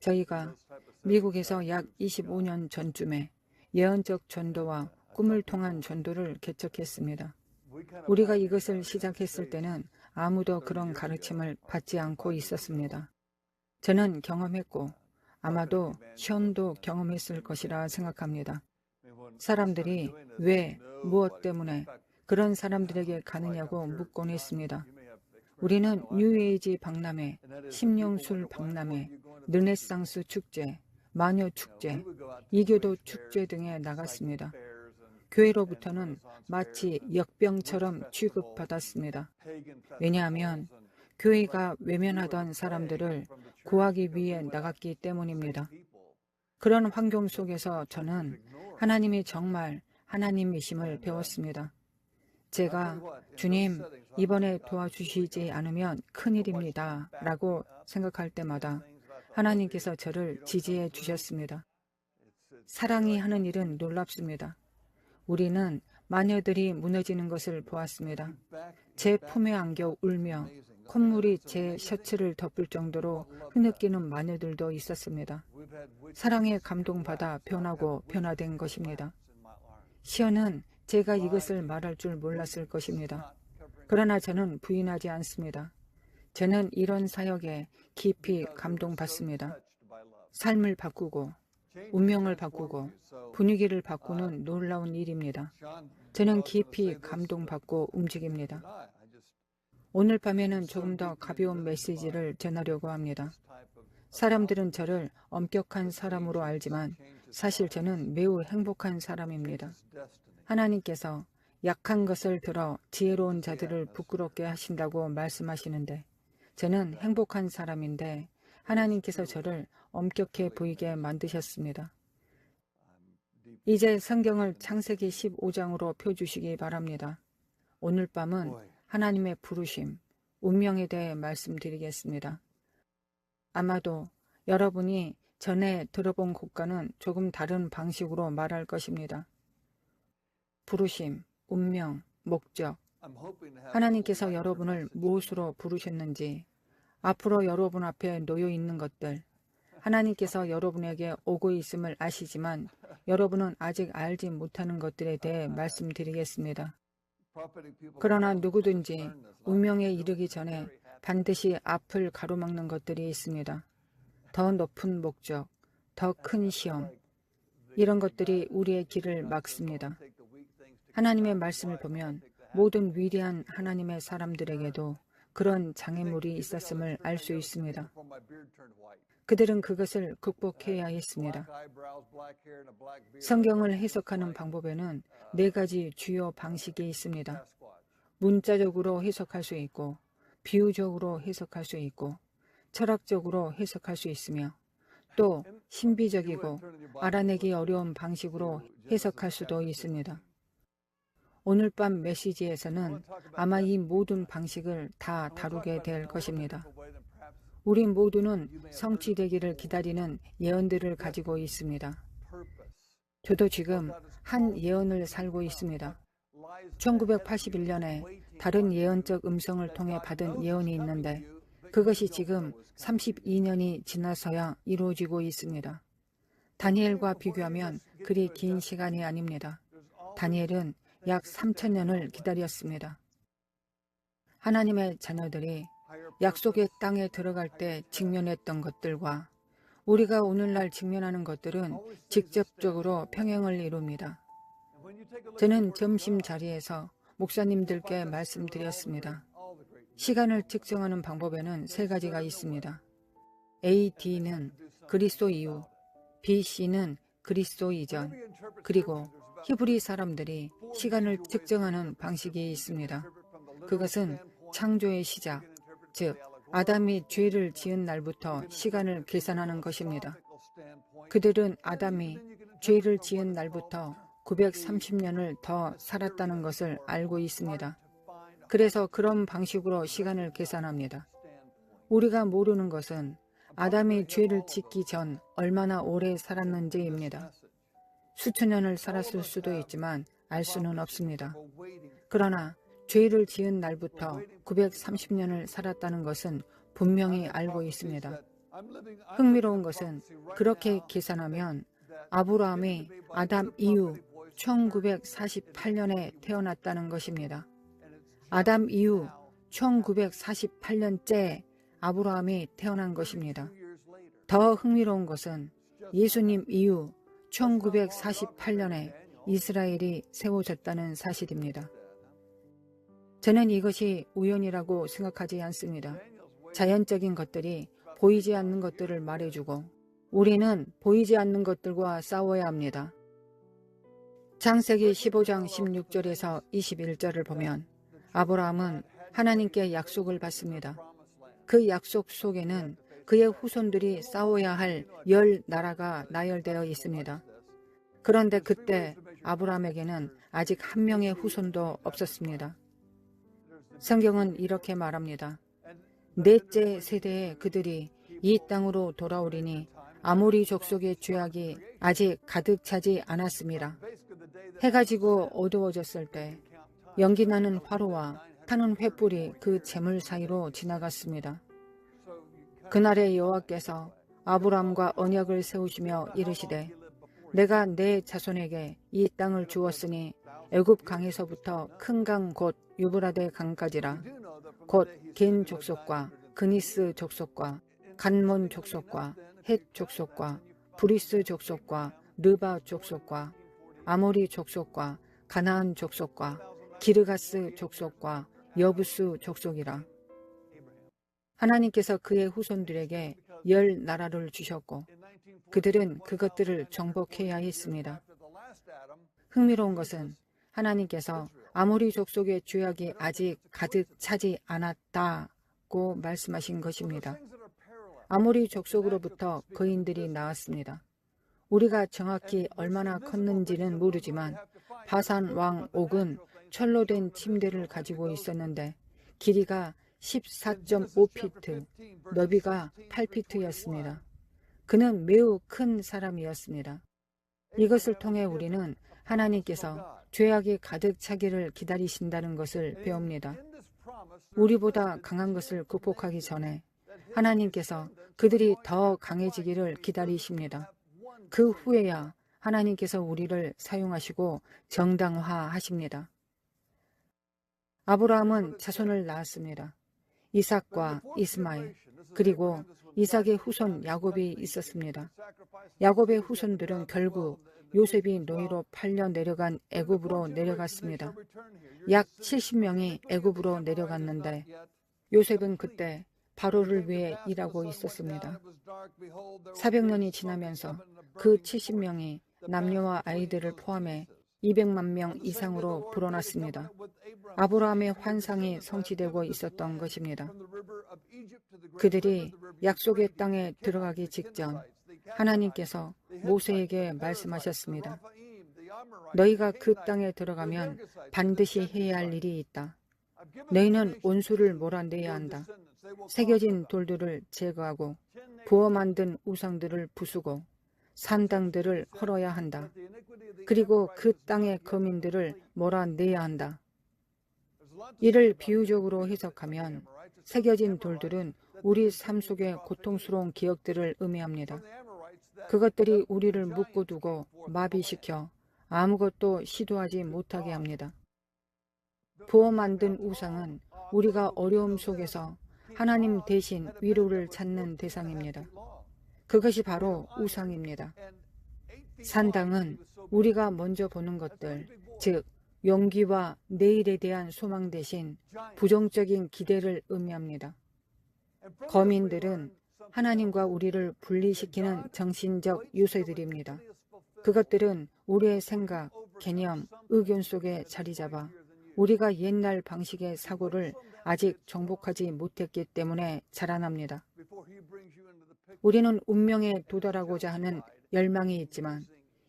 저희가 미국에서 약 25년 전쯤에 예언적 전도와 꿈을 통한 전도를 개척했습니다. 우리가 이것을 시작했을 때는 아무도 그런 가르침을 받지 않고 있었습니다. 저는 경험했고 아마도 션도 경험했을 것이라 생각합니다. 사람들이 왜, 무엇 때문에 그런 사람들에게 가느냐고 묻곤 했습니다. 우리는 뉴에이지 박람회, 심령술 박람회, 르네상스 축제, 마녀 축제, 이교도 축제 등에 나갔습니다. 교회로부터는 마치 역병처럼 취급받았습니다. 왜냐하면 교회가 외면하던 사람들을 구하기 위해 나갔기 때문입니다. 그런 환경 속에서 저는 하나님이 정말 하나님이심을 배웠습니다. 제가 주님, 이번에 도와주시지 않으면 큰일입니다 라고 생각할 때마다 하나님께서 저를 지지해 주셨습니다. 사랑이 하는 일은 놀랍습니다. 우리는 마녀들이 무너지는 것을 보았습니다. 제 품에 안겨 울며 콧물이 제 셔츠를 덮을 정도로 흐느끼는 마녀들도 있었습니다. 사랑에 감동받아 변하고 변화된 것입니다. 시연은 제가 이것을 말할 줄 몰랐을 것입니다. 그러나 저는 부인하지 않습니다. 저는 이런 사역에 깊이 감동받습니다. 삶을 바꾸고 운명을 바꾸고 분위기를 바꾸는 놀라운 일입니다. 저는 깊이 감동받고 움직입니다. 오늘 밤에는 조금 더 가벼운 메시지를 전하려고 합니다. 사람들은 저를 엄격한 사람으로 알지만 사실 저는 매우 행복한 사람입니다. 하나님께서 약한 것을 들어 지혜로운 자들을 부끄럽게 하신다고 말씀하시는데 저는 행복한 사람인데 하나님께서 저를 엄격해 보이게 만드셨습니다. 이제 성경을 창세기 15장으로 펴주시기 바랍니다. 오늘 밤은 하나님의 부르심, 운명에 대해 말씀드리겠습니다. 아마도 여러분이 전에 들어본 것과는 조금 다른 방식으로 말할 것입니다. 부르심, 운명, 목적. 하나님께서 여러분을 무엇으로 부르셨는지, 앞으로 여러분 앞에 놓여 있는 것들, 하나님께서 여러분에게 오고 있음을 아시지만 여러분은 아직 알지 못하는 것들에 대해 말씀드리겠습니다. 그러나 누구든지 운명에 이르기 전에 반드시 앞을 가로막는 것들이 있습니다. 더 높은 목적, 더 큰 시험, 이런 것들이 우리의 길을 막습니다. 하나님의 말씀을 보면 모든 위대한 하나님의 사람들에게도 그런 장애물이 있었음을 알 수 있습니다. 그들은 그것을 극복해야 했습니다. 성경을 해석하는 방법에는 4가지 주요 방식이 있습니다. 문자적으로 해석할 수 있고, 비유적으로 해석할 수 있고, 철학적으로 해석할 수 있으며, 또 신비적이고 알아내기 어려운 방식으로 해석할 수도 있습니다. 오늘 밤 메시지에서는 아마 이 모든 방식을 다 다루게 될 것입니다. 우리 모두는 성취되기를 기다리는 예언들을 가지고 있습니다. 저도 지금 한 예언을 살고 있습니다. 1981년에 다른 예언적 음성을 통해 받은 예언이 있는데 그것이 지금 32년이 지나서야 이루어지고 있습니다. 다니엘과 비교하면 그리 긴 시간이 아닙니다. 다니엘은 약 3,000년을 기다렸습니다. 하나님의 자녀들이 약속의 땅에 들어갈 때 직면했던 것들과 우리가 오늘날 직면하는 것들은 직접적으로 평행을 이룹니다. 저는 점심 자리에서 목사님들께 말씀드렸습니다. 시간을 측정하는 방법에는 3가지가 있습니다. AD는 그리스도 이후, BC는 그리스도 이전, 그리고 히브리 사람들이 시간을 측정하는 방식이 있습니다. 그것은 창조의 시작, 즉 아담이 죄를 지은 날부터 시간을 계산하는 것입니다. 그들은 아담이 죄를 지은 날부터 930년을 더 살았다는 것을 알고 있습니다. 그래서 그런 방식으로 시간을 계산합니다. 우리가 모르는 것은 아담이 죄를 짓기 전 얼마나 오래 살았는지입니다. 수천 년을 살았을 수도 있지만 알 수는 없습니다. 그러나 죄를 지은 날부터 930년을 살았다는 것은 분명히 알고 있습니다. 흥미로운 것은 그렇게 계산하면 아브라함이 아담 이후 1948년에 태어났다는 것입니다. 아담 이후 1948년째 아브라함이 태어난 것입니다. 더 흥미로운 것은 예수님 이후 1948년에 이스라엘이 세워졌다는 사실입니다. 저는 이것이 우연이라고 생각하지 않습니다. 자연적인 것들이 보이지 않는 것들을 말해주고 우리는 보이지 않는 것들과 싸워야 합니다. 창세기 15장 16절에서 21절을 보면 아브라함은 하나님께 약속을 받습니다. 그 약속 속에는 그의 후손들이 싸워야 할 10나라가 나열되어 있습니다. 그런데 그때 아브라함에게는 아직 한 명의 후손도 없었습니다. 성경은 이렇게 말합니다. 넷째 세대에 그들이 이 땅으로 돌아오리니 아모리 족속의 죄악이 아직 가득 차지 않았습니다. 해가 지고 어두워졌을 때 연기 나는 화로와 타는 횃불이 그 재물 사이로 지나갔습니다. 그날에 여호와께서 아브라함과 언약을 세우시며 이르시되 내가 내 자손에게 이 땅을 주었으니 애굽 강에서부터 큰 강 곧 유브라데 강까지라 곧 겐 족속과 그니스 족속과 간몬 족속과 헷 족속과 브리스 족속과 르바 족속과 아모리 족속과 가나안 족속과 기르가스 족속과 여부스 족속이라. 하나님께서 그의 후손들에게 10나라를 주셨고 그들은 그것들을 정복해야 했습니다. 흥미로운 것은 하나님께서 아모리 족속의 죄악이 아직 가득 차지 않았다고 말씀하신 것입니다. 아모리 족속으로부터 거인들이 나왔습니다. 우리가 정확히 얼마나 컸는지는 모르지만 바산 왕 옥은 철로 된 침대를 가지고 있었는데 길이가 14.5피트, 너비가 8피트였습니다. 그는 매우 큰 사람이었습니다. 이것을 통해 우리는 하나님께서 죄악이 가득 차기를 기다리신다는 것을 배웁니다. 우리보다 강한 것을 극복하기 전에 하나님께서 그들이 더 강해지기를 기다리십니다. 그 후에야 하나님께서 우리를 사용하시고 정당화하십니다. 아브라함은 자손을 낳았습니다. 이삭과 이스마엘, 그리고 이삭의 후손 야곱이 있었습니다. 야곱의 후손들은 결국 요셉이 노예로 팔려 내려간 애굽으로 내려갔습니다. 약 70명이 애굽으로 내려갔는데 요셉은 그때 바로를 위해 일하고 있었습니다. 400년이 지나면서 그 70명이 남녀와 아이들을 포함해 200만 명 이상으로 불어났습니다. 아브라함의 환상이 성취되고 있었던 것입니다. 그들이 약속의 땅에 들어가기 직전 하나님께서 모세에게 말씀하셨습니다. 너희가 그 땅에 들어가면 반드시 해야 할 일이 있다. 너희는 온수를 몰아내야 한다. 새겨진 돌들을 제거하고 부어 만든 우상들을 부수고 산당들을 헐어야 한다. 그리고 그 땅의 거민들을 몰아내야 한다. 이를 비유적으로 해석하면 새겨진 돌들은 우리 삶 속의 고통스러운 기억들을 의미합니다. 그것들이 우리를 묶어두고 마비시켜 아무것도 시도하지 못하게 합니다. 부어 만든 우상은 우리가 어려움 속에서 하나님 대신 위로를 찾는 대상입니다. 그것이 바로 우상입니다. 산당은 우리가 먼저 보는 것들, 즉 용기와 내일에 대한 소망 대신 부정적인 기대를 의미합니다. 거민들은 하나님과 우리를 분리시키는 정신적 요소들입니다. 그것들은 우리의 생각, 개념, 의견 속에 자리 잡아 우리가 옛날 방식의 사고를 아직 정복하지 못했기 때문에 자라납니다. 우리는 운명에 도달하고자 하는 열망이 있지만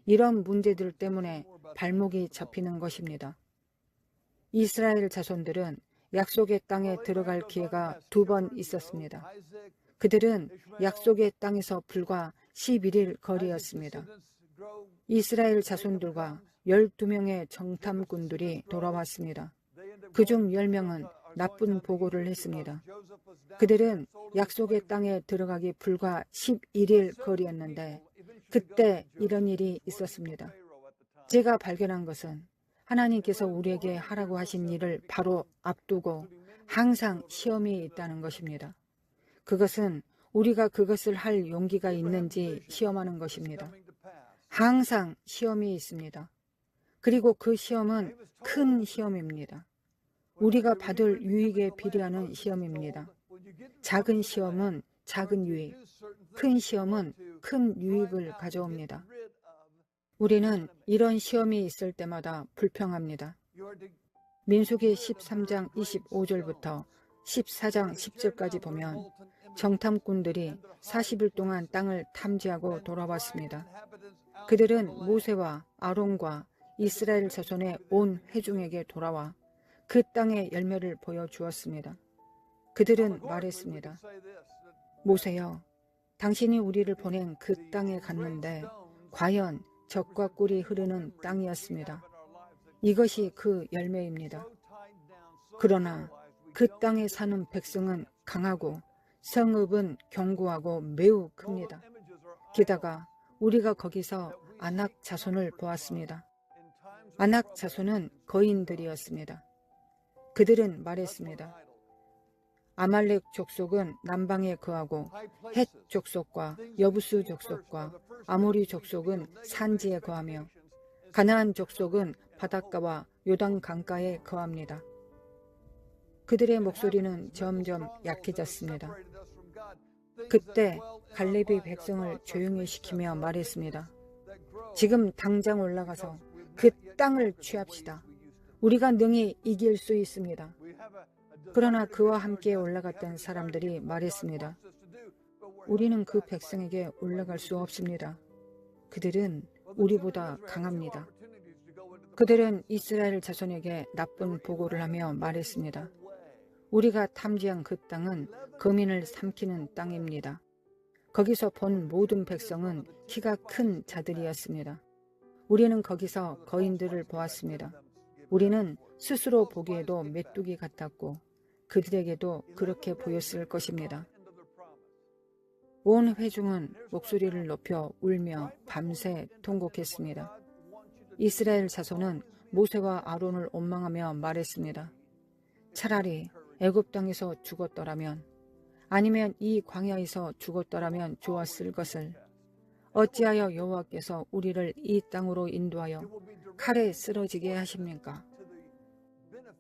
이런 문제들 때문에 발목이 잡히는 것입니다. 이스라엘 자손들은 약속의 땅에 들어갈 기회가 2번 있었습니다. 그들은 약속의 땅에서 불과 11일 거리였습니다. 이스라엘 자손들과 12명의 정탐꾼들이 돌아왔습니다. 그중 10명은 나쁜 보고를 했습니다. 그들은 약속의 땅에 들어가기 불과 11일 거리였는데 그때 이런 일이 있었습니다. 제가 발견한 것은 하나님께서 우리에게 하라고 하신 일을 바로 앞두고 항상 시험이 있다는 것입니다. 그것은 우리가 그것을 할 용기가 있는지 시험하는 것입니다. 항상 시험이 있습니다. 그리고 그 시험은 큰 시험입니다. 우리가 받을 유익에 비례하는 시험입니다. 작은 시험은 작은 유익, 큰 시험은 큰 유익을 가져옵니다. 우리는 이런 시험이 있을 때마다 불평합니다. 민수기 13장 25절부터 14장 10절까지 보면 정탐꾼들이 40일 동안 땅을 탐지하고 돌아왔습니다. 그들은 모세와 아론과 이스라엘 자손의 온 회중에게 돌아와 그 땅의 열매를 보여주었습니다. 그들은 말했습니다. 모세여, 당신이 우리를 보낸 그 땅에 갔는데 과연 젖과 꿀이 흐르는 땅이었습니다. 이것이 그 열매입니다. 그러나 그 땅에 사는 백성은 강하고 성읍은 견고하고 매우 큽니다. 게다가 우리가 거기서 아낙 자손을 보았습니다. 아낙 자손은 거인들이었습니다. 그들은 말했습니다. 아말렉 족속은 남방에 거하고 헷 족속과 여부수 족속과 아모리 족속은 산지에 거하며 가나안 족속은 바닷가와 요단 강가에 거합니다. 그들의 목소리는 점점 약해졌습니다. 그때 갈렙이 백성을 조용히 시키며 말했습니다. 지금 당장 올라가서 그 땅을 취합시다. 우리가 능히 이길 수 있습니다. 그러나 그와 함께 올라갔던 사람들이 말했습니다. 우리는 그 백성에게 올라갈 수 없습니다. 그들은 우리보다 강합니다. 그들은 이스라엘 자손에게 나쁜 보고를 하며 말했습니다. 우리가 탐지한 그 땅은 거민을 삼키는 땅입니다. 거기서 본 모든 백성은 키가 큰 자들이었습니다. 우리는 거기서 거인들을 보았습니다. 우리는 스스로 보기에도 메뚜기 같았고 그들에게도 그렇게 보였을 것입니다. 온 회중은 목소리를 높여 울며 밤새 통곡했습니다. 이스라엘 자손은 모세와 아론을 원망하며 말했습니다. 차라리 애굽 땅에서 죽었더라면 아니면 이 광야에서 죽었더라면 좋았을 것을 어찌하여 여호와께서 우리를 이 땅으로 인도하여 칼에 쓰러지게 하십니까?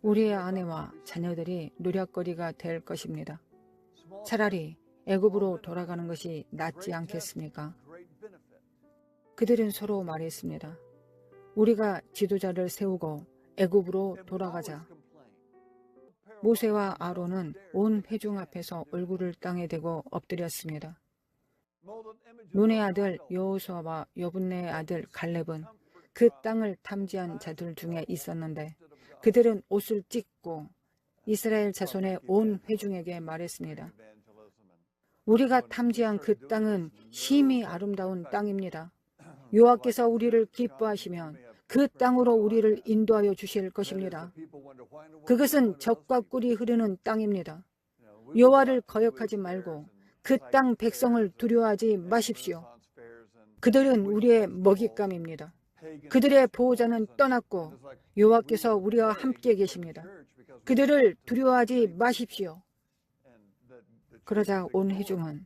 우리의 아내와 자녀들이 노략거리가 될 것입니다. 차라리 애굽으로 돌아가는 것이 낫지 않겠습니까? 그들은 서로 말했습니다. 우리가 지도자를 세우고 애굽으로 돌아가자. 모세와 아론은 온 회중 앞에서 얼굴을 땅에 대고 엎드렸습니다. 눈의 아들 여호수아와 여분네의 아들 갈렙은 그 땅을 탐지한 자들 중에 있었는데 그들은 옷을 찢고 이스라엘 자손의 온 회중에게 말했습니다. 우리가 탐지한 그 땅은 심히 아름다운 땅입니다. 여호와께서 우리를 기뻐하시면 그 땅으로 우리를 인도하여 주실 것입니다. 그것은 젖과 꿀이 흐르는 땅입니다. 여호와를 거역하지 말고 그 땅 백성을 두려워하지 마십시오. 그들은 우리의 먹잇감입니다. 그들의 보호자는 떠났고 여호와께서 우리와 함께 계십니다. 그들을 두려워하지 마십시오. 그러자 온 회중은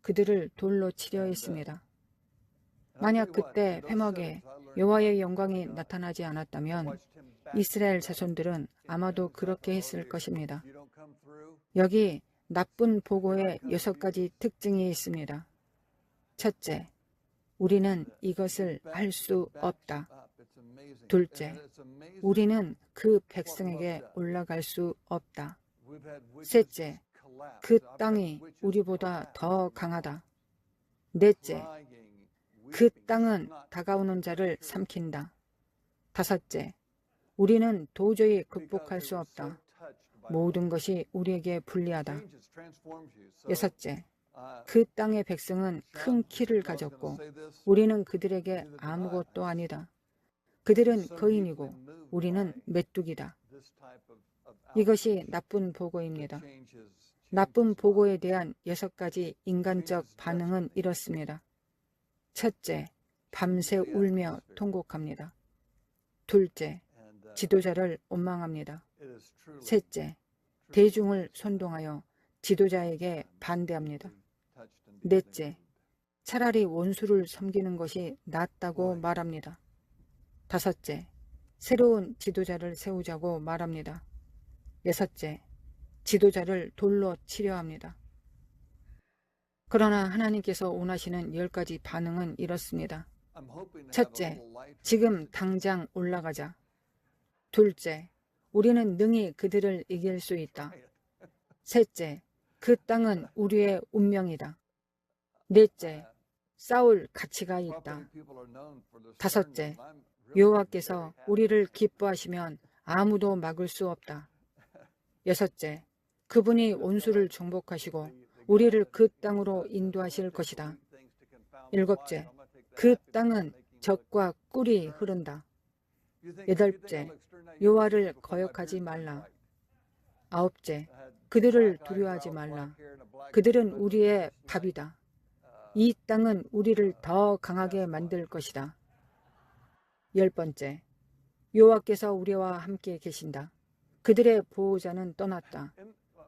그들을 돌로 치려 했습니다. 만약 그때 회막에 여호와의 영광이 나타나지 않았다면 이스라엘 자손들은 아마도 그렇게 했을 것입니다. 여기 나쁜 보고의 6가지 특징이 있습니다. 첫째, 우리는 이것을 할 수 없다. 둘째, 우리는 그 백성에게 올라갈 수 없다. 셋째, 그 땅이 우리보다 더 강하다. 넷째, 그 땅은 다가오는 자를 삼킨다. 다섯째, 우리는 도저히 극복할 수 없다. 모든 것이 우리에게 불리하다. 여섯째, 그 땅의 백성은 큰 키를 가졌고 우리는 그들에게 아무것도 아니다. 그들은 거인이고 우리는 메뚜기다. 이것이 나쁜 보고입니다. 나쁜 보고에 대한 6가지 인간적 반응은 이렇습니다. 첫째, 밤새 울며 통곡합니다. 둘째, 지도자를 원망합니다. 셋째, 대중을 선동하여 지도자에게 반대합니다. 넷째, 차라리 원수를 섬기는 것이 낫다고 말합니다. 다섯째, 새로운 지도자를 세우자고 말합니다. 여섯째, 지도자를 돌로 치려 합니다. 그러나 하나님께서 원하시는 10가지 반응은 이렇습니다. 첫째, 지금 당장 올라가자. 둘째, 우리는 능히 그들을 이길 수 있다. 셋째, 그 땅은 우리의 운명이다. 넷째, 싸울 가치가 있다. 다섯째, 여호와께서 우리를 기뻐하시면 아무도 막을 수 없다. 여섯째, 그분이 원수를 정복하시고 우리를 그 땅으로 인도하실 것이다. 일곱째, 그 땅은 젖과 꿀이 흐른다. 여덟째, 여호와를 거역하지 말라. 아홉째, 그들을 두려워하지 말라. 그들은 우리의 밥이다. 이 땅은 우리를 더 강하게 만들 것이다. 10번째, 여호와께서 우리와 함께 계신다. 그들의 보호자는 떠났다.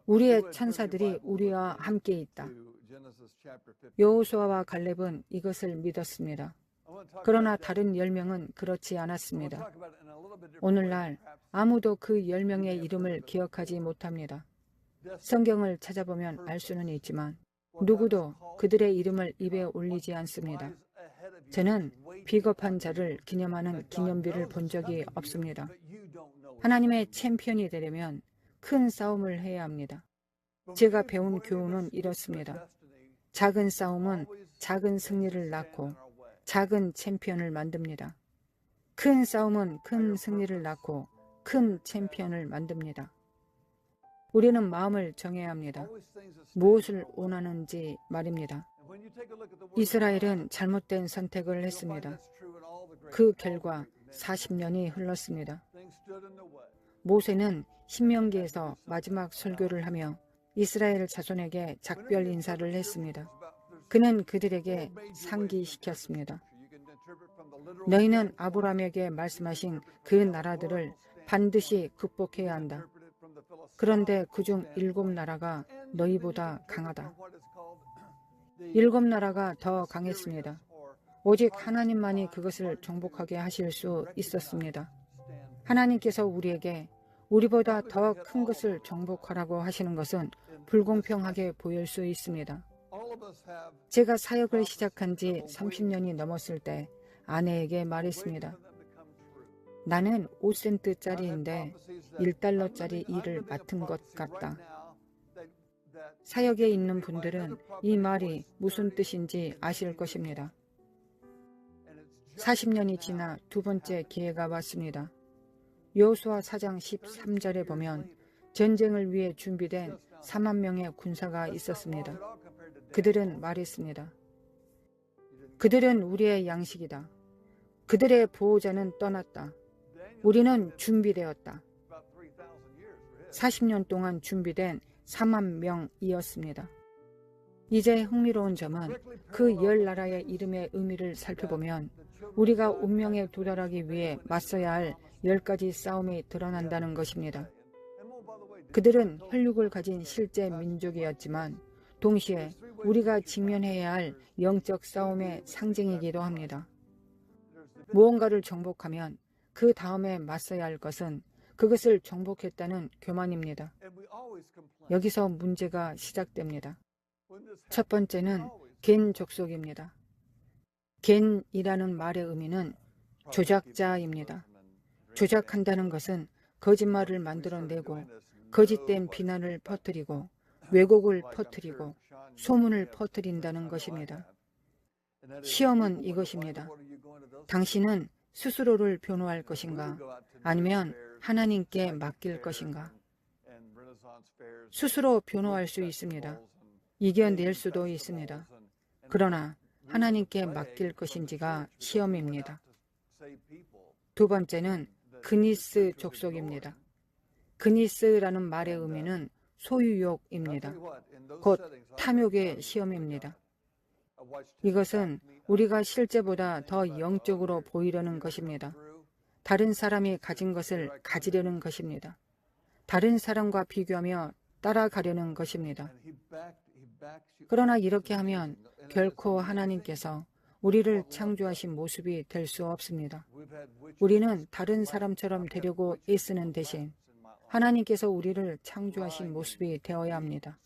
우리의 천사들이 우리와 함께 있다. 여호수아와 갈렙은 이것을 믿었습니다. 그러나 다른 10명은 그렇지 않았습니다. 오늘날 아무도 그 10명의 이름을 기억하지 못합니다. 성경을 찾아보면 알 수는 있지만 누구도 그들의 이름을 입에 올리지 않습니다. 저는 비겁한 자를 기념하는 기념비를 본 적이 없습니다. 하나님의 챔피언이 되려면 큰 싸움을 해야 합니다. 제가 배운 교훈은 이렇습니다. 작은 싸움은 작은 승리를 낳고 작은 챔피언을 만듭니다. 큰 싸움은 큰 승리를 낳고 큰 챔피언을 만듭니다. 우리는 마음을 정해야 합니다. 무엇을 원하는지 말입니다. 이스라엘은 잘못된 선택을 했습니다. 그 결과 40년이 흘렀습니다. 모세는 신명기에서 마지막 설교를 하며 이스라엘 자손에게 작별 인사를 했습니다. 그는 그들에게 상기시켰습니다. 너희는 아브라함에게 말씀하신 그 나라들을 반드시 극복해야 한다. 그런데 그중 7나라가 너희보다 강하다. 7나라가 더 강했습니다. 오직 하나님만이 그것을 정복하게 하실 수 있었습니다. 하나님께서 우리에게 우리보다 더 큰 것을 정복하라고 하시는 것은 불공평하게 보일 수 있습니다. 제가 사역을 시작한 지 30년이 넘었을 때 아내에게 말했습니다. 나는 5센트짜리인데 1달러짜리 일을 맡은 것 같다. 사역에 있는 분들은 이 말이 무슨 뜻인지 아실 것입니다. 40년이 지나 두 번째 기회가 왔습니다. 여호수아 4장 13절에 보면 전쟁을 위해 준비된 4만 명의 군사가 있었습니다. 그들은 말했습니다. 그들은 우리의 양식이다. 그들의 보호자는 떠났다. 우리는 준비되었다. 40년 동안 준비된 4만 명이었습니다. 이제 흥미로운 점은 그 10나라의 이름의 의미를 살펴보면 우리가 운명에 도달하기 위해 맞서야 할 10가지 싸움이 드러난다는 것입니다. 그들은 혈육을 가진 실제 민족이었지만 동시에 우리가 직면해야 할 영적 싸움의 상징이기도 합니다. 무언가를 정복하면 그 다음에 맞서야 할 것은 그것을 정복했다는 교만입니다. 여기서 문제가 시작됩니다. 첫 번째는 겐 족속입니다. 겐이라는 말의 의미는 조작자입니다. 조작한다는 것은 거짓말을 만들어내고 거짓된 비난을 퍼뜨리고 왜곡을 퍼뜨리고 소문을 퍼뜨린다는 것입니다. 시험은 이것입니다. 당신은 스스로를 변호할 것인가 아니면 하나님께 맡길 것인가. 스스로 변호할 수 있습니다. 이겨낼 수도 있습니다. 그러나 하나님께 맡길 것인지가 시험입니다. 두 번째는 그니스 족속입니다. 그니스라는 말의 의미는 소유욕입니다. 곧 탐욕의 시험입니다. 이것은 우리가 실제보다 더 영적으로 보이려는 것입니다. 다른 사람이 가진 것을 가지려는 것입니다. 다른 사람과 비교하며 따라가려는 것입니다. 그러나 이렇게 하면 결코 하나님께서 우리를 창조하신 모습이 될 수 없습니다. 우리는 다른 사람처럼 되려고 애쓰는 대신 하나님께서 우리를 창조하신 모습이 되어야 합니다.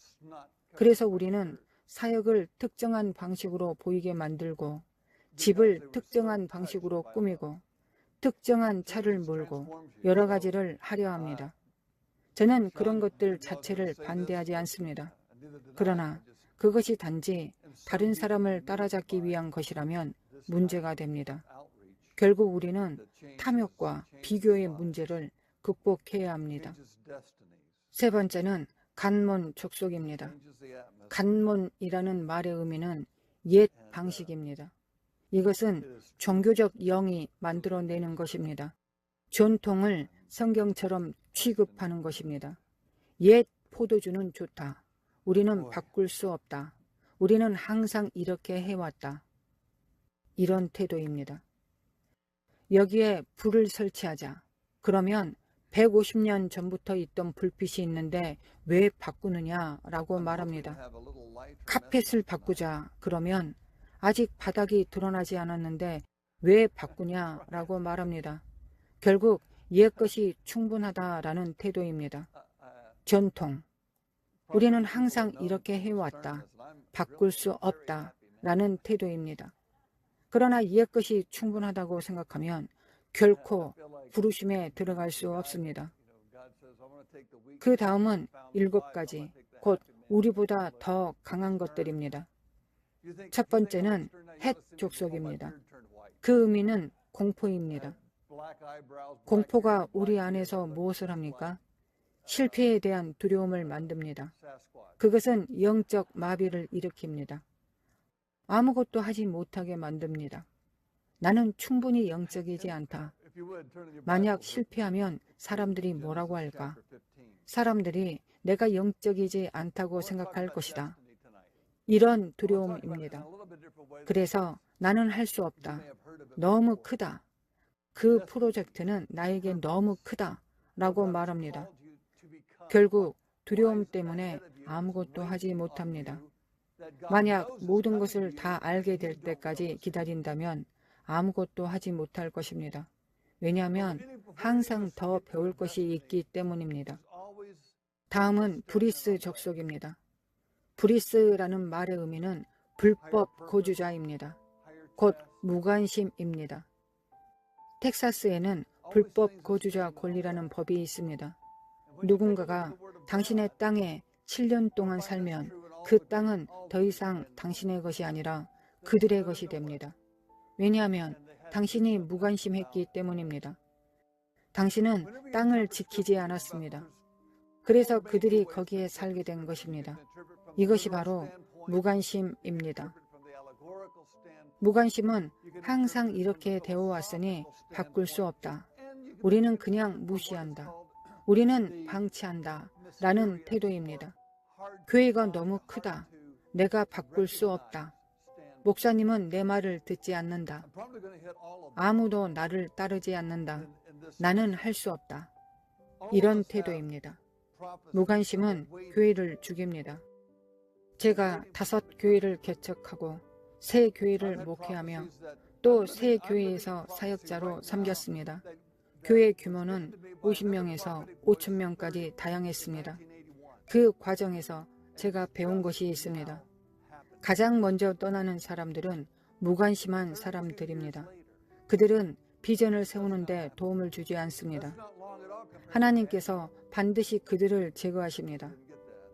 그래서 우리는 사역을 특정한 방식으로 보이게 만들고, 집을 특정한 방식으로 꾸미고, 특정한 차를 몰고 여러 가지를 하려 합니다. 저는 그런 것들 자체를 반대하지 않습니다. 그러나 그것이 단지 다른 사람을 따라잡기 위한 것이라면 문제가 됩니다. 결국 우리는 탐욕과 비교의 문제를 극복해야 합니다. 세 번째는 간몬 족속입니다. 간몬이라는 말의 의미는 옛 방식입니다. 이것은 종교적 영이 만들어내는 것입니다. 전통을 성경처럼 취급하는 것입니다. 옛 포도주는 좋다. 우리는 바꿀 수 없다. 우리는 항상 이렇게 해왔다. 이런 태도입니다. 여기에 불을 설치하자. 그러면 150년 전부터 있던 불빛이 있는데 왜 바꾸느냐라고 말합니다. 카펫을 바꾸자. 그러면 아직 바닥이 드러나지 않았는데 왜 바꾸냐라고 말합니다. 결국 옛 것이 충분하다라는 태도입니다. 전통. 우리는 항상 이렇게 해왔다. 바꿀 수 없다라는 태도입니다. 그러나 옛 것이 충분하다고 생각하면 결코 부르심에 들어갈 수 없습니다. 그 다음은 7가지, 곧 우리보다 더 강한 것들입니다. 첫 번째는 헷 족속입니다. 그 의미는 공포입니다. 공포가 우리 안에서 무엇을 합니까? 실패에 대한 두려움을 만듭니다. 그것은 영적 마비를 일으킵니다. 아무것도 하지 못하게 만듭니다. 나는 충분히 영적이지 않다. 만약 실패하면 사람들이 뭐라고 할까? 사람들이 내가 영적이지 않다고 생각할 것이다. 이런 두려움입니다. 그래서 나는 할 수 없다. 너무 크다. 그 프로젝트는 나에게 너무 크다. 라고 말합니다. 결국 두려움 때문에 아무것도 하지 못합니다. 만약 모든 것을 다 알게 될 때까지 기다린다면 아무것도 하지 못할 것입니다. 왜냐하면 항상 더 배울 것이 있기 때문입니다. 다음은 브리스 족속입니다. 브리스라는 말의 의미는 불법 거주자입니다. 곧 무관심입니다. 텍사스에는 불법 거주자 권리라는 법이 있습니다. 누군가가 당신의 땅에 7년 동안 살면 그 땅은 더 이상 당신의 것이 아니라 그들의 것이 됩니다. 왜냐하면 당신이 무관심했기 때문입니다. 당신은 땅을 지키지 않았습니다. 그래서 그들이 거기에 살게 된 것입니다. 이것이 바로 무관심입니다. 무관심은 항상 이렇게 되어 왔으니 바꿀 수 없다. 우리는 그냥 무시한다. 우리는 방치한다. 라는 태도입니다. 교회가 너무 크다. 내가 바꿀 수 없다. 목사님은 내 말을 듣지 않는다. 아무도 나를 따르지 않는다. 나는 할 수 없다. 이런 태도입니다. 무관심은 교회를 죽입니다. 제가 5교회를 개척하고 3교회를 목회하며 또 3교회에서 사역자로 섬겼습니다. 교회 규모는 50명에서 5,000명까지 다양했습니다. 그 과정에서 제가 배운 것이 있습니다. 가장 먼저 떠나는 사람들은 무관심한 사람들입니다. 그들은 비전을 세우는데 도움을 주지 않습니다. 하나님께서 반드시 그들을 제거하십니다.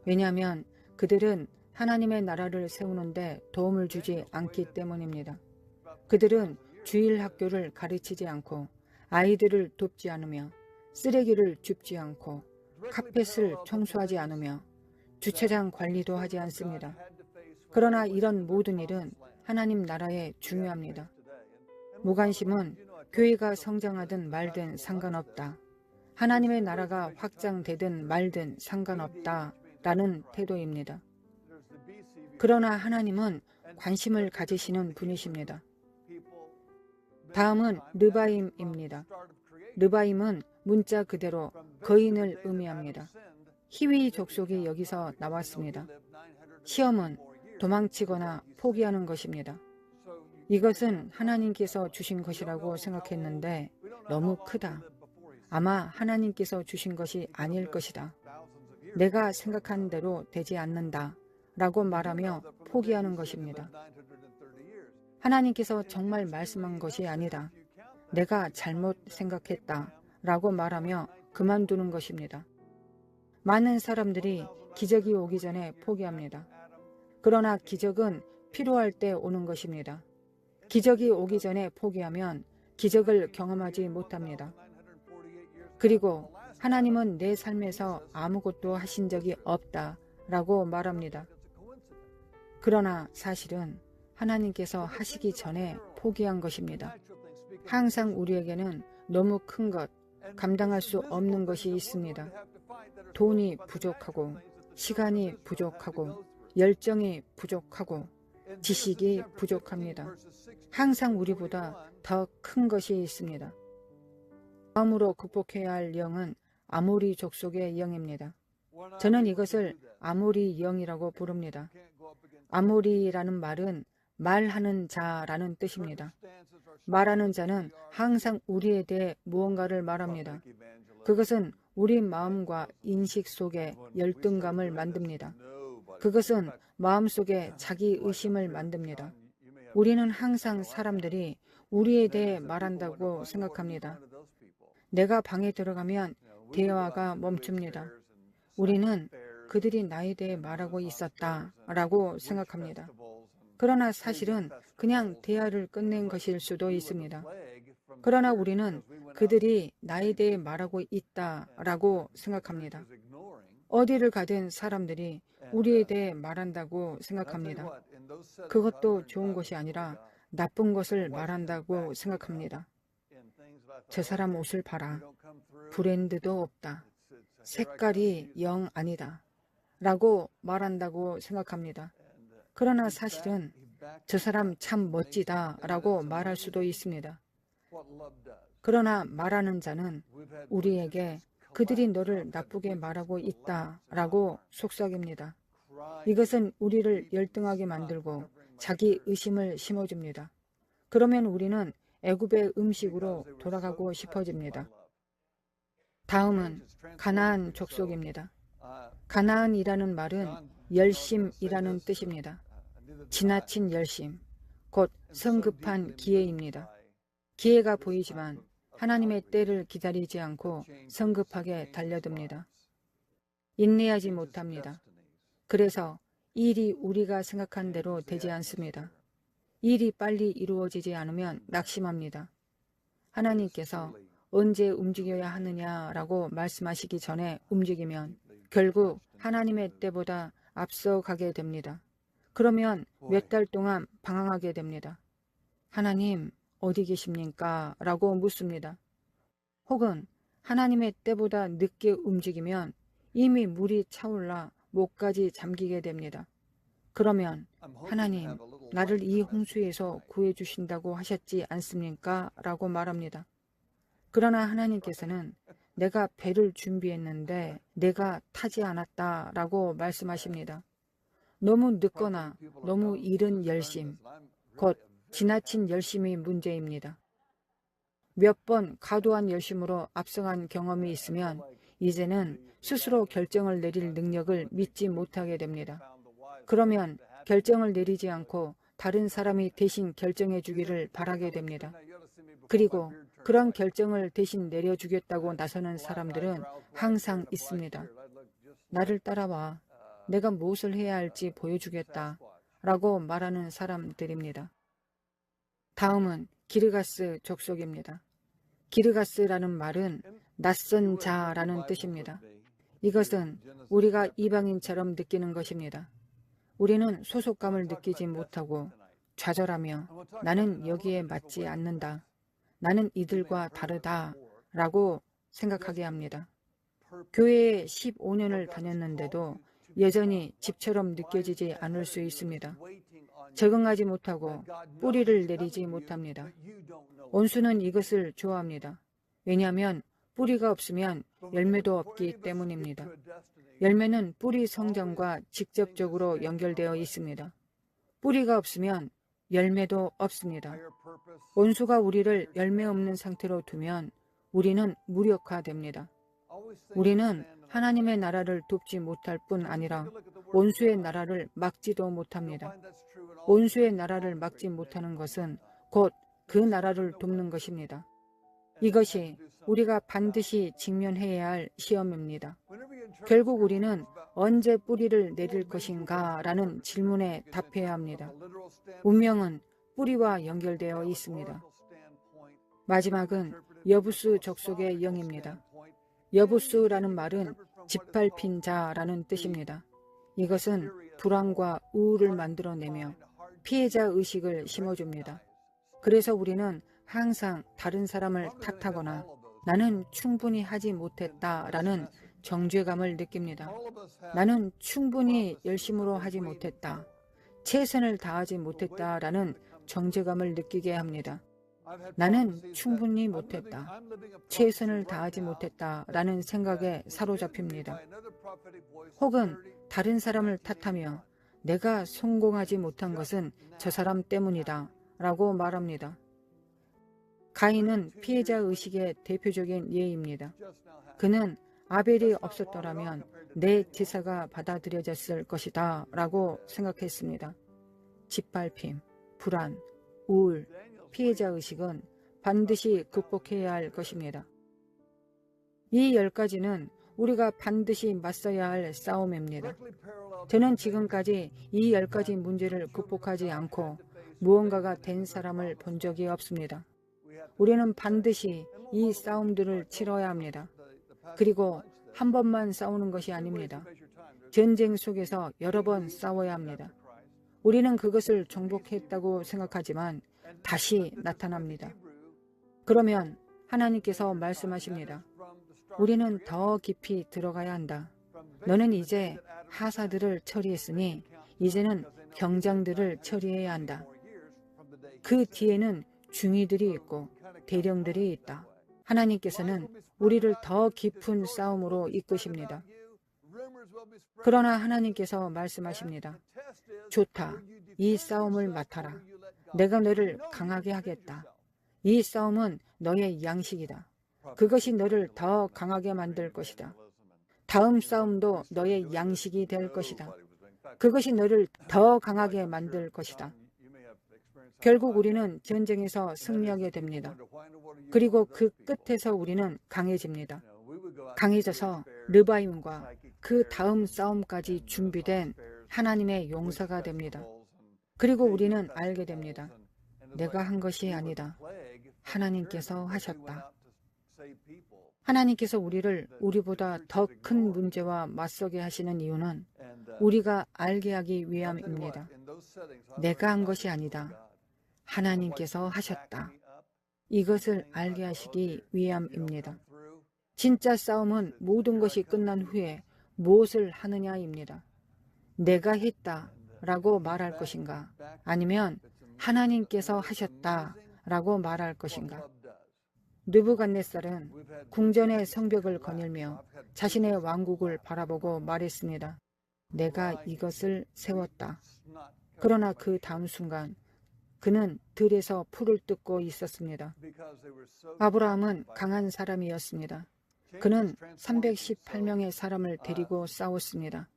왜냐하면 그들은 하나님의 나라를 세우는데 도움을 주지 않기 때문입니다. 그들은 주일 학교를 가르치지 않고 아이들을 돕지 않으며 쓰레기를 줍지 않고 카펫을 청소하지 않으며 주차장 관리도 하지 않습니다. 그러나 이런 모든 일은 하나님 나라에 중요합니다. 무관심은 교회가 성장하든 말든 상관없다. 하나님의 나라가 확장되든 말든 상관없다 라는 태도입니다. 그러나 하나님은 관심을 가지시는 분이십니다. 다음은 르바임입니다. 르바임은 문자 그대로 거인을 의미합니다. 히위 족속이 여기서 나왔습니다. 시험은 도망치거나 포기하는 것입니다. 이것은 하나님께서 주신 것이라고 생각했는데 너무 크다. 아마 하나님께서 주신 것이 아닐 것이다. 내가 생각한 대로 되지 않는다. 라고 말하며 포기하는 것입니다. 하나님께서 정말 말씀한 것이 아니다. 내가 잘못 생각했다. 라고 말하며 그만두는 것입니다. 많은 사람들이 기적이 오기 전에 포기합니다. 그러나 기적은 필요할 때 오는 것입니다. 기적이 오기 전에 포기하면 기적을 경험하지 못합니다. 그리고 하나님은 내 삶에서 아무것도 하신 적이 없다 라고 말합니다. 그러나 사실은 하나님께서 하시기 전에 포기한 것입니다. 항상 우리에게는 너무 큰 것, 감당할 수 없는 것이 있습니다. 돈이 부족하고, 시간이 부족하고, 열정이 부족하고, 지식이 부족합니다. 항상 우리보다 더 큰 것이 있습니다. 다음으로 극복해야 할 영은 아모리 족속의 영입니다. 저는 이것을 아모리 영이라고 부릅니다. 아모리라는 말은 말하는 자라는 뜻입니다. 말하는 자는 항상 우리에 대해 무언가를 말합니다. 그것은 우리 마음과 인식 속에 열등감을 만듭니다. 그것은 마음속에 자기 의심을 만듭니다. 우리는 항상 사람들이 우리에 대해 말한다고 생각합니다. 내가 방에 들어가면 대화가 멈춥니다. 우리는 그들이 나에 대해 말하고 있었다라고 생각합니다. 그러나 사실은 그냥 대화를 끝낸 것일 수도 있습니다. 그러나 우리는 그들이 나에 대해 말하고 있다라고 생각합니다. 어디를 가든 사람들이 우리에 대해 말한다고 생각합니다. 그것도 좋은 것이 아니라 나쁜 것을 말한다고 생각합니다. 저 사람 옷을 봐라. 브랜드도 없다. 색깔이 영 아니다. 라고 말한다고 생각합니다. 그러나 사실은 저 사람 참 멋지다 라고 말할 수도 있습니다. 그러나 말하는 자는 우리에게 그들이 너를 나쁘게 말하고 있다 라고 속삭입니다. 이것은 우리를 열등하게 만들고 자기 의심을 심어줍니다. 그러면 우리는 애굽의 음식으로 돌아가고 싶어집니다. 다음은 가나안 족속입니다. 가나안이라는 말은 열심이라는 뜻입니다. 지나친 열심, 곧 성급한 기회입니다. 기회가 보이지만 하나님의 때를 기다리지 않고 성급하게 달려듭니다. 인내하지 못합니다. 그래서 일이 우리가 생각한 대로 되지 않습니다. 일이 빨리 이루어지지 않으면 낙심합니다. 하나님께서 언제 움직여야 하느냐라고 말씀하시기 전에 움직이면 결국 하나님의 때보다 앞서가게 됩니다. 그러면 몇 달 동안 방황하게 됩니다. 하나님 어디 계십니까? 라고 묻습니다. 혹은 하나님의 때보다 늦게 움직이면 이미 물이 차올라 목까지 잠기게 됩니다. 그러면 하나님 나를 이 홍수에서 구해주신다고 하셨지 않습니까? 라고 말합니다. 그러나 하나님께서는 내가 배를 준비했는데 내가 타지 않았다 라고 말씀하십니다. 너무 늦거나 너무 이른 열심, 곧 지나친 열심이 문제입니다. 몇 번 과도한 열심으로 앞서간 경험이 있으면 이제는 스스로 결정을 내릴 능력을 믿지 못하게 됩니다. 그러면 결정을 내리지 않고 다른 사람이 대신 결정해 주기를 바라게 됩니다. 그리고 그런 결정을 대신 내려주겠다고 나서는 사람들은 항상 있습니다. 나를 따라와. 내가 무엇을 해야 할지 보여주겠다. 라고 말하는 사람들입니다. 다음은 기르가스 족속입니다. 기르가스라는 말은 낯선 자라는 뜻입니다. 이것은 우리가 이방인처럼 느끼는 것입니다. 우리는 소속감을 느끼지 못하고 좌절하며 나는 여기에 맞지 않는다. 나는 이들과 다르다. 라고 생각하게 합니다. 교회에 15년을 다녔는데도 여전히 집처럼 느껴지지 않을 수 있습니다. 적응하지 못하고 뿌리를 내리지 못합니다. 원수는 이것을 좋아합니다. 왜냐하면 뿌리가 없으면 열매도 없기 때문입니다. 열매는 뿌리 성장과 직접적으로 연결되어 있습니다. 뿌리가 없으면 열매도 없습니다. 원수가 우리를 열매 없는 상태로 두면 우리는 무력화됩니다. 우리는 하나님의 나라를 돕지 못할 뿐 아니라 원수의 나라를 막지도 못합니다. 원수의 나라를 막지 못하는 것은 곧 그 나라를 돕는 것입니다. 이것이 우리가 반드시 직면해야 할 시험입니다. 결국 우리는 언제 뿌리를 내릴 것인가 라는 질문에 답해야 합니다. 운명은 뿌리와 연결되어 있습니다. 마지막은 여부수 족속의 영입니다. 여부수라는 말은 짓밟힌 자라는 뜻입니다. 이것은 불안과 우울을 만들어내며 피해자 의식을 심어줍니다. 그래서 우리는 항상 다른 사람을 탓하거나 나는 충분히 하지 못했다라는 정죄감을 느낍니다. 나는 충분히 열심으로 하지 못했다. 최선을 다하지 못했다라는 정죄감을 느끼게 합니다. 나는 충분히 못했다. 최선을 다하지 못했다라는 생각에 사로잡힙니다. 혹은 다른 사람을 탓하며 내가 성공하지 못한 것은 저 사람 때문이다 라고 말합니다. 가인은 피해자 의식의 대표적인 예입니다. 그는 아벨이 없었더라면 내 제사가 받아들여졌을 것이다 라고 생각했습니다. 짓밟힘, 불안, 우울, 피해자 의식은 반드시 극복해야 할 것입니다. 이 10가지는 우리가 반드시 맞서야 할 싸움입니다. 저는 지금까지 이 10가지 문제를 극복하지 않고 무언가가 된 사람을 본 적이 없습니다. 우리는 반드시 이 싸움들을 치러야 합니다. 그리고 한 번만 싸우는 것이 아닙니다. 전쟁 속에서 여러 번 싸워야 합니다. 우리는 그것을 정복했다고 생각하지만 다시 나타납니다. 그러면 하나님께서 말씀하십니다. 우리는 더 깊이 들어가야 한다. 너는 이제 하사들을 처리했으니 이제는 병장들을 처리해야 한다. 그 뒤에는 중위들이 있고 대령들이 있다. 하나님께서는 우리를 더 깊은 싸움으로 이끄십니다. 그러나 하나님께서 말씀하십니다. 좋다. 이 싸움을 맡아라. 내가 너를 강하게 하겠다. 이 싸움은 너의 양식이다. 그것이 너를 더 강하게 만들 것이다. 다음 싸움도 너의 양식이 될 것이다. 그것이 너를 더 강하게 만들 것이다. 결국 우리는 전쟁에서 승리하게 됩니다. 그리고 그 끝에서 우리는 강해집니다. 강해져서 르바임과 그 다음 싸움까지 준비된 하나님의 용사가 됩니다. 그리고 우리는 알게 됩니다. 내가 한 것이 아니다. 하나님께서 하셨다. 하나님께서 우리보다 더 큰 문제와 맞서게 하시는 이유는 우리가 알게 하기 위함입니다. 내가 한 것이 아니다. 하나님께서 하셨다. 이것을 알게 하시기 위함입니다. 진짜 싸움은 모든 것이 끝난 후에 무엇을 하느냐입니다. 내가 했다 라고 말할 것인가, 아니면 하나님께서 하셨다 라고 말할 것인가. 느부갓네살은 궁전의 성벽을 거닐며 자신의 왕국을 바라보고 말했습니다. 내가 이것을 세웠다. 그러나 그 다음 순간 그는 들에서 풀을 뜯고 있었습니다. 아브라함은 강한 사람이었습니다. 그는 318명의 사람을 데리고 싸웠습니다.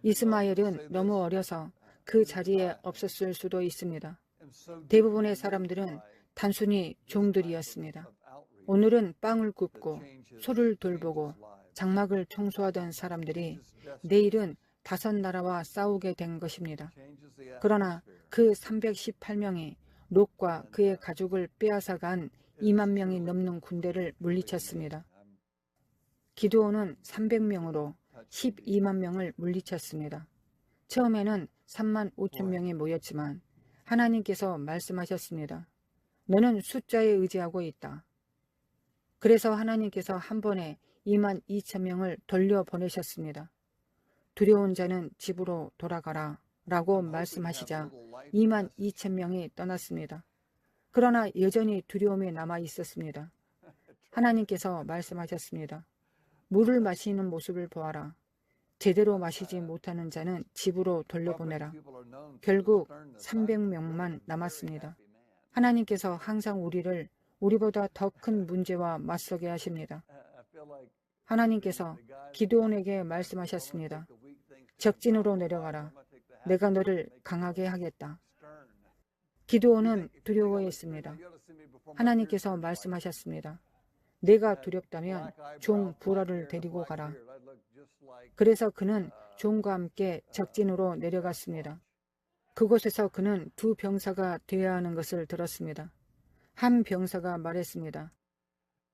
이스마엘은 너무 어려서 그 자리에 없었을 수도 있습니다. 대부분의 사람들은 단순히 종들이었습니다. 오늘은 빵을 굽고 소를 돌보고 장막을 청소하던 사람들이 내일은 다섯 나라와 싸우게 된 것입니다. 그러나 그 318명이 롯과 그의 가족을 빼앗아간 2만 명이 넘는 군대를 물리쳤습니다. 기드온은 300명으로 12만 명을 물리쳤습니다. 처음에는 3만 5천 명이 모였지만 하나님께서 말씀하셨습니다. 너는 숫자에 의지하고 있다. 그래서 하나님께서 한 번에 2만 2천 명을 돌려보내셨습니다. 두려운 자는 집으로 돌아가라 라고 말씀하시자 2만 2천 명이 떠났습니다. 그러나 여전히 두려움이 남아 있었습니다. 하나님께서 말씀하셨습니다. 물을 마시는 모습을 보아라. 제대로 마시지 못하는 자는 집으로 돌려보내라. 결국 300명만 남았습니다. 하나님께서 항상 우리보다 더 큰 문제와 맞서게 하십니다. 하나님께서 기드온에게 말씀하셨습니다. 적진으로 내려가라. 내가 너를 강하게 하겠다. 기드온은 두려워했습니다. 하나님께서 말씀하셨습니다. 내가 두렵다면 종 부라를 데리고 가라. 그래서 그는 종과 함께 적진으로 내려갔습니다. 그곳에서 그는 두 병사가 되어야 하는 것을 들었습니다. 한 병사가 말했습니다.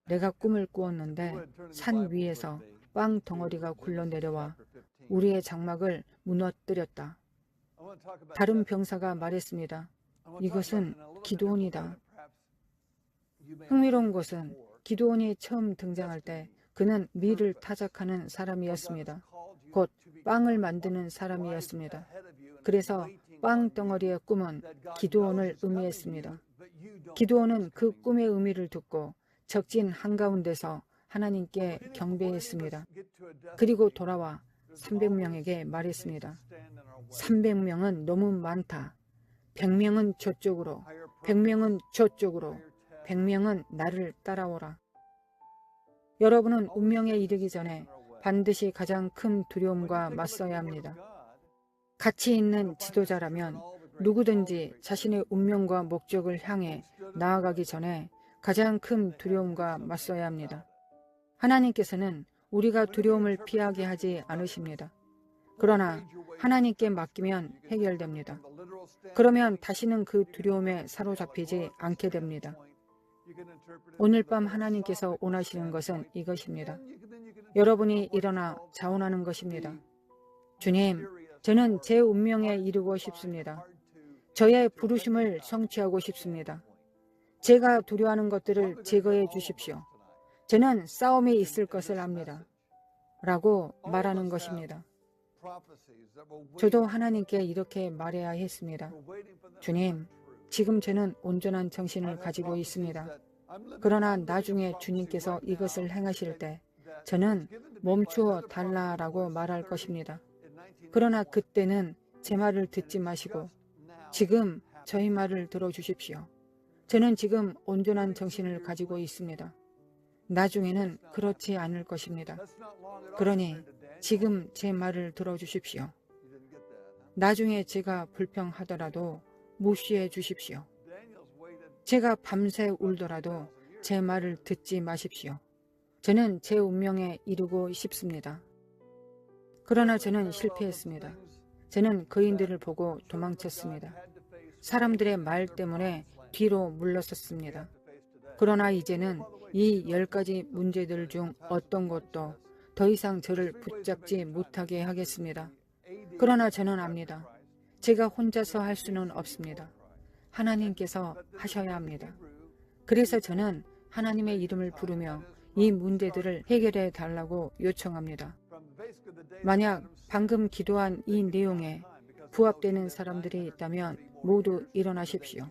내가 꿈을 꾸었는데 산 위에서 빵 덩어리가 굴러내려와 우리의 장막을 무너뜨렸다. 다른 병사가 말했습니다. 이것은 기드온이다. 흥미로운 것은 기드온이 처음 등장할 때 그는 밀을 타작하는 사람이었습니다. 곧 빵을 만드는 사람이었습니다. 그래서 빵 덩어리의 꿈은 기드온을 의미했습니다. 기드온은 그 꿈의 의미를 듣고 적진 한가운데서 하나님께 경배했습니다. 그리고 돌아와 300명에게 말했습니다. 300명은 너무 많다. 100명은 저쪽으로, 100명은 저쪽으로, 100명은 나를 따라오라. 여러분은 운명에 이르기 전에 반드시 가장 큰 두려움과 맞서야 합니다. 가치 있는 지도자라면 누구든지 자신의 운명과 목적을 향해 나아가기 전에 가장 큰 두려움과 맞서야 합니다. 하나님께서는 우리가 두려움을 피하게 하지 않으십니다. 그러나 하나님께 맡기면 해결됩니다. 그러면 다시는 그 두려움에 사로잡히지 않게 됩니다. 오늘 밤 하나님께서 원하시는 것은 이것입니다. 여러분이 일어나 자원하는 것입니다. 주님, 저는 제 운명에 이르고 싶습니다. 저의 부르심을 성취하고 싶습니다. 제가 두려워하는 것들을 제거해 주십시오. 저는 싸움이 있을 것을 압니다. 라고 말하는 것입니다. 저도 하나님께 이렇게 말해야 했습니다. 주님, 지금 저는 온전한 정신을 가지고 있습니다. 그러나 나중에 주님께서 이것을 행하실 때 저는 멈추어 달라라고 말할 것입니다. 그러나 그때는 제 말을 듣지 마시고 지금 저희 말을 들어주십시오. 저는 지금 온전한 정신을 가지고 있습니다. 나중에는 그렇지 않을 것입니다. 그러니 지금 제 말을 들어주십시오. 나중에 제가 불평하더라도 무시해 주십시오. 제가 밤새 울더라도 제 말을 듣지 마십시오. 저는 제 운명에 이르고 싶습니다. 그러나 저는 실패했습니다. 저는 거인들을 보고 도망쳤습니다. 사람들의 말 때문에 뒤로 물러섰습니다. 그러나 이제는 이 10가지 문제들 중 어떤 것도 더 이상 저를 붙잡지 못하게 하겠습니다. 그러나 저는 압니다. 제가 혼자서 할 수는 없습니다. 하나님께서 하셔야 합니다. 그래서 저는 하나님의 이름을 부르며 이 문제들을 해결해 달라고 요청합니다. 만약 방금 기도한 이 내용에 부합되는 사람들이 있다면 모두 일어나십시오.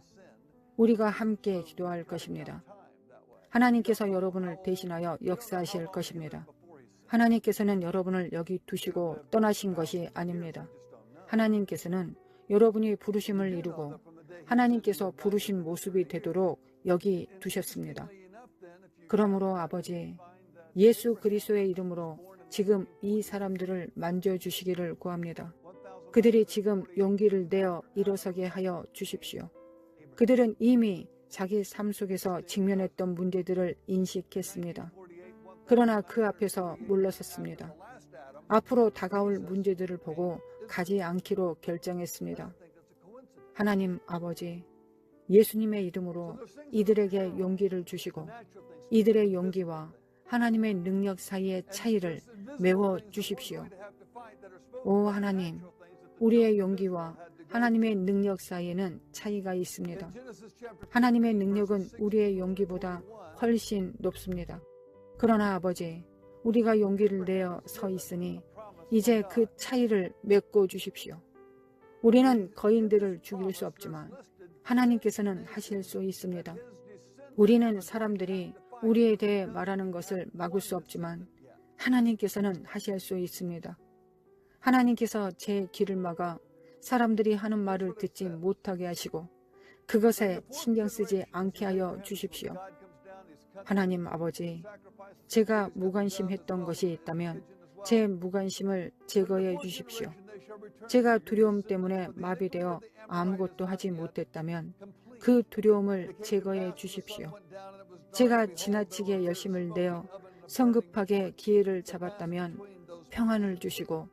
우리가 함께 기도할 것입니다. 하나님께서 여러분을 대신하여 역사하실 것입니다. 하나님께서는 여러분을 여기 두시고 떠나신 것이 아닙니다. 하나님께서는 여러분이 부르심을 이루고 하나님께서 부르신 모습이 되도록 여기 두셨습니다. 그러므로 아버지, 예수 그리스도의 이름으로 지금 이 사람들을 만져주시기를 구합니다. 그들이 지금 용기를 내어 일어서게 하여 주십시오. 그들은 이미 자기 삶 속에서 직면했던 문제들을 인식했습니다. 그러나 그 앞에서 물러섰습니다. 앞으로 다가올 문제들을 보고 가지 않기로 결정했습니다. 하나님 아버지, 예수님의 이름으로 이들에게 용기를 주시고 이들의 용기와 하나님의 능력 사이의 차이를 메워 주십시오. 오 하나님, 우리의 용기와 하나님의 능력 사이에는 차이가 있습니다. 하나님의 능력은 우리의 용기보다 훨씬 높습니다. 그러나 아버지, 우리가 용기를 내어 서 있으니 이제 그 차이를 메꿔 주십시오. 우리는 거인들을 죽일 수 없지만 하나님께서는 하실 수 있습니다. 우리는 사람들이 우리에 대해 말하는 것을 막을 수 없지만 하나님께서는 하실 수 있습니다. 하나님께서 제 귀를 막아 사람들이 하는 말을 듣지 못하게 하시고 그것에 신경 쓰지 않게 하여 주십시오. 하나님 아버지, 제가 무관심했던 것이 있다면 제 무관심을 제거해 주십시오. 제가 두려움 때문에 마비되어 아무것도 하지 못했다면 그 두려움을 제거해 주십시오. 제가 지나치게 열심을 내어 성급하게 기회를 잡았다면 평안을 주시고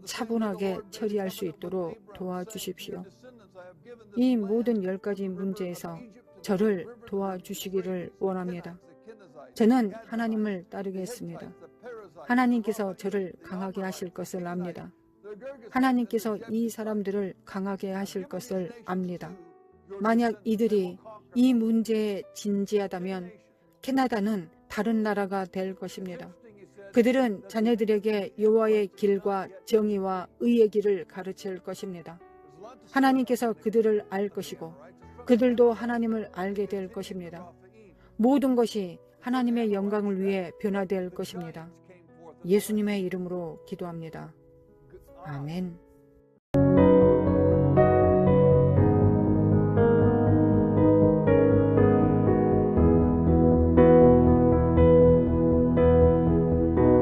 차분하게 처리할 수 있도록 도와주십시오. 이 모든 10가지 문제에서 저를 도와주시기를 원합니다. 저는 하나님을 따르겠습니다. 하나님께서 저를 강하게 하실 것을 압니다. 하나님께서 이 사람들을 강하게 하실 것을 압니다. 만약 이들이 이 문제에 진지하다면 캐나다는 다른 나라가 될 것입니다. 그들은 자녀들에게 여호와의 길과 정의와 의의 길을 가르칠 것입니다. 하나님께서 그들을 알 것이고 그들도 하나님을 알게 될 것입니다. 모든 것이 하나님의 영광을 위해 변화될 것입니다. 예수님의 이름으로 기도합니다. 아멘.